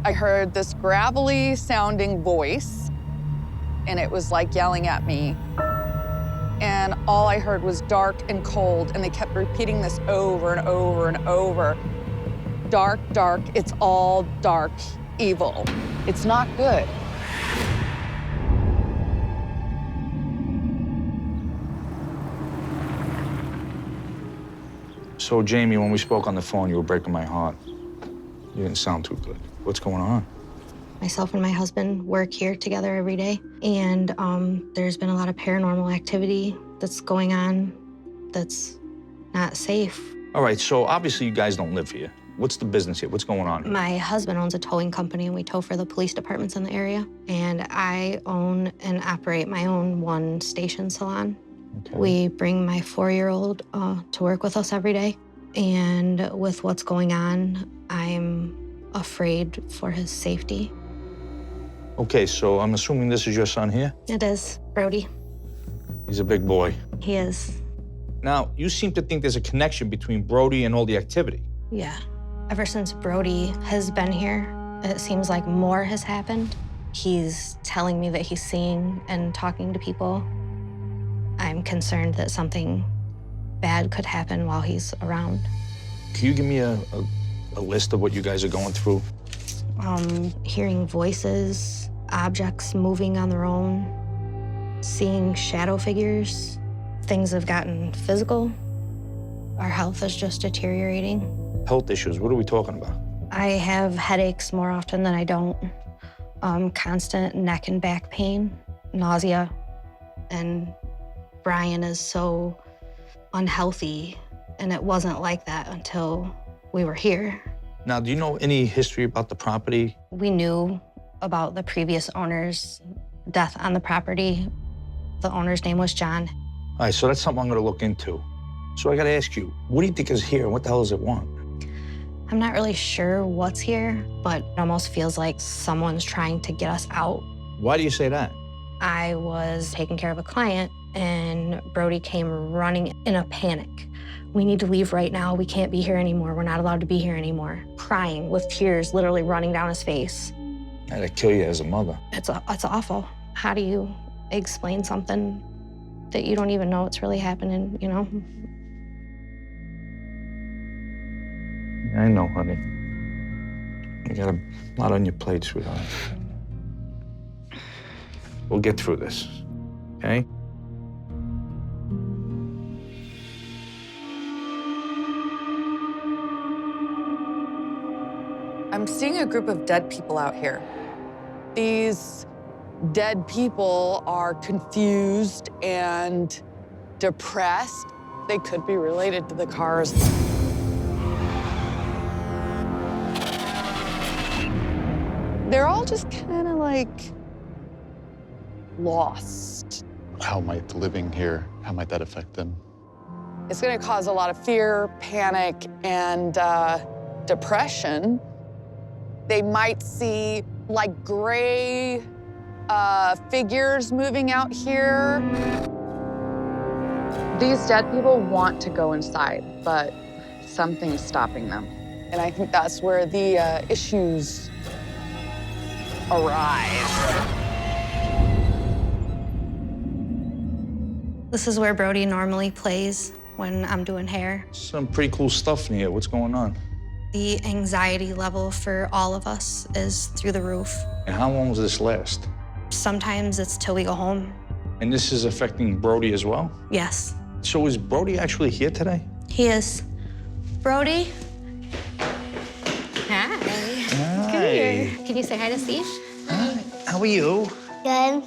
I heard this gravelly sounding voice, and it was like yelling at me. And all I heard was dark and cold, and they kept repeating this over and over and over. Dark, dark, it's all dark, evil. It's not good. So, Jamie, when we spoke on the phone, you were breaking my heart. You didn't sound too good. What's going on? Myself and my husband work here together every day, and there's been a lot of paranormal activity that's going on that's not safe. All right, so obviously you guys don't live here. What's the business here? What's going on here? My husband owns a towing company, and we tow for the police departments in the area. And I own and operate my own one-station salon. Okay. We bring my 4-year-old to work with us every day. And with what's going on, I'm afraid for his safety. Okay, so I'm assuming this is your son here? It is, Brody. He's a big boy. He is. Now, you seem to think there's a connection between Brody and all the activity. Yeah. Ever since Brody has been here, it seems like more has happened. He's telling me that he's seeing and talking to people. I'm concerned that something bad could happen while he's around. Can you give me a list of what you guys are going through? Hearing voices, objects moving on their own, seeing shadow figures. Things have gotten physical. Our health is just deteriorating. Health issues, what are we talking about? I have headaches more often than I don't. Constant neck and back pain, nausea, and Brian is so unhealthy, and it wasn't like that until we were here. Now, do you know any history about the property? We knew about the previous owner's death on the property. The owner's name was John. All right, so that's something I'm gonna look into. So I gotta ask you, what do you think is here and what the hell does it want? I'm not really sure what's here, but it almost feels like someone's trying to get us out. Why do you say that? I was taking care of a client, and Brody came running in a panic. We need to leave right now. We can't be here anymore. We're not allowed to be here anymore. Crying with tears literally running down his face. That'd kill you as a mother. It's awful. How do you explain something that you don't even know it's really happening, you know? I know, honey. You got a lot on your plate, sweetheart. We'll get through this, okay? I'm seeing a group of dead people out here. These dead people are confused and depressed. They could be related to the cars. They're all just kind of like lost. How might living here, how might that affect them? It's gonna cause a lot of fear, panic, and depression. They might see like gray figures moving out here. These dead people want to go inside, but something's stopping them. And I think that's where the issues arise. This is where Brody normally plays when I'm doing hair. Some pretty cool stuff in here. What's going on? The anxiety level for all of us is through the roof. And how long will this last? Sometimes it's till we go home. And this is affecting Brody as well? Yes, So is Brody actually here today? he is. Brody? Hi. Hi. Can you say hi to Steve? Hi. How are you? Good.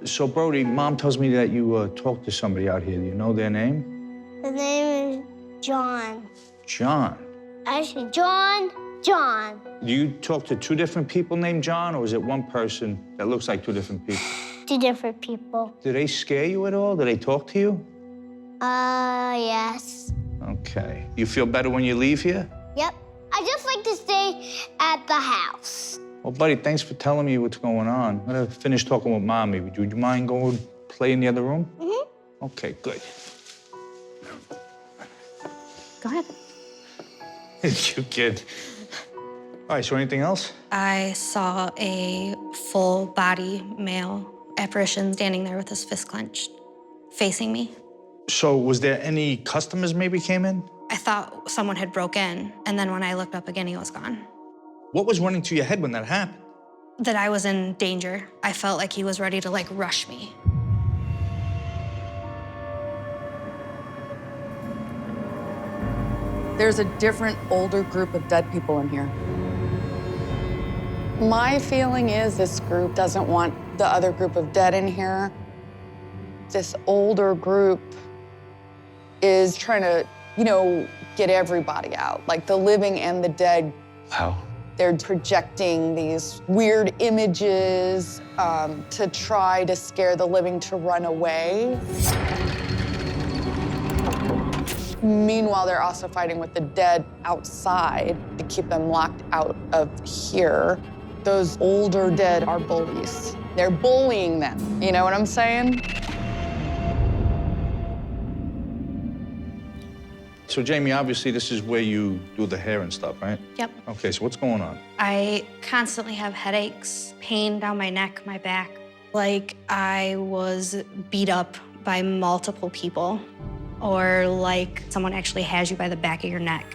So, Brody, Mom tells me that you talked to somebody out here. Do you know their name? His name is John. John. Actually, John. Do you talk to two different people named John, or is it one person that looks like two different people? Two different people. Do they scare you at all? Do they talk to you? Yes. Okay. You feel better when you leave here? Yep. I just like to stay at the house. Well, buddy, thanks for telling me what's going on. I'm gonna finish talking with Mommy. Would you mind going play in the other room? Mm-hmm. Okay, good. Go ahead. You kid. All right, so anything else? I saw a full body male apparition standing there with his fist clenched, facing me. So was there any customers maybe came in? I thought someone had broke in, and then when I looked up again, he was gone. What was running through your head when that happened? That I was in danger. I felt like he was ready to like rush me. There's a different, older group of dead people in here. My feeling is this group doesn't want the other group of dead in here. This older group is trying to, get everybody out, like the living and the dead. How? They're projecting these weird images to try to scare the living to run away. Meanwhile, they're also fighting with the dead outside to keep them locked out of here. Those older dead are bullies. They're bullying them, you know what I'm saying? So Jamie, obviously this is where you do the hair and stuff, right? Yep. Okay, so what's going on? I constantly have headaches, pain down my neck, my back. Like I was beat up by multiple people, or like someone actually has you by the back of your neck.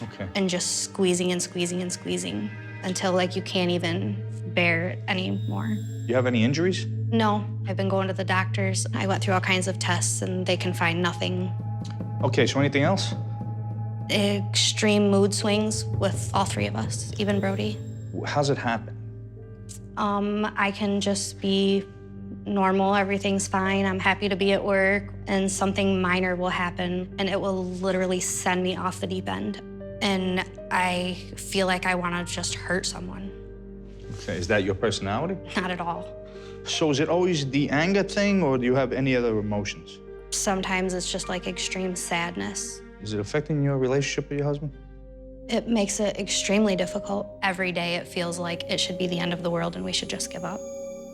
Okay. And just squeezing and squeezing and squeezing until like you can't even bear it anymore. You have any injuries? No, I've been going to the doctors. I went through all kinds of tests and they can find nothing. Okay, so anything else? Extreme mood swings with all three of us, even Brody. How's it happen? I can just be normal, everything's fine, I'm happy to be at work, and something minor will happen and it will literally send me off the deep end. And I feel like I want to just hurt someone. Okay, is that your personality? Not at all. So is it always the anger thing, or do you have any other emotions? Sometimes it's just like extreme sadness. Is it affecting your relationship with your husband? It makes it extremely difficult. Every day it feels like it should be the end of the world and we should just give up.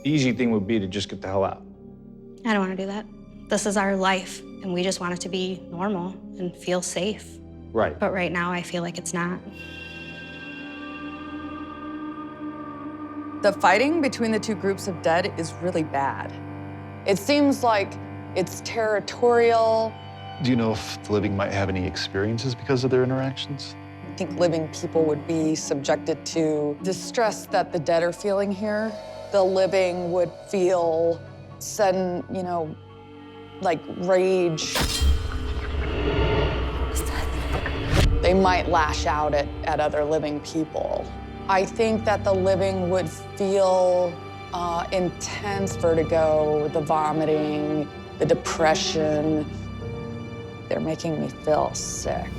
The easy thing would be to just get the hell out. I don't want to do that. This is our life and we just want it to be normal and feel safe. Right. But right now I feel like it's not. The fighting between the two groups of dead is really bad. It seems like it's territorial. Do you know if the living might have any experiences because of their interactions? I think living people would be subjected to the stress that the dead are feeling here. The living would feel sudden, like rage. They might lash out at other living people. I think that the living would feel intense vertigo, the vomiting, the depression. They're making me feel sick.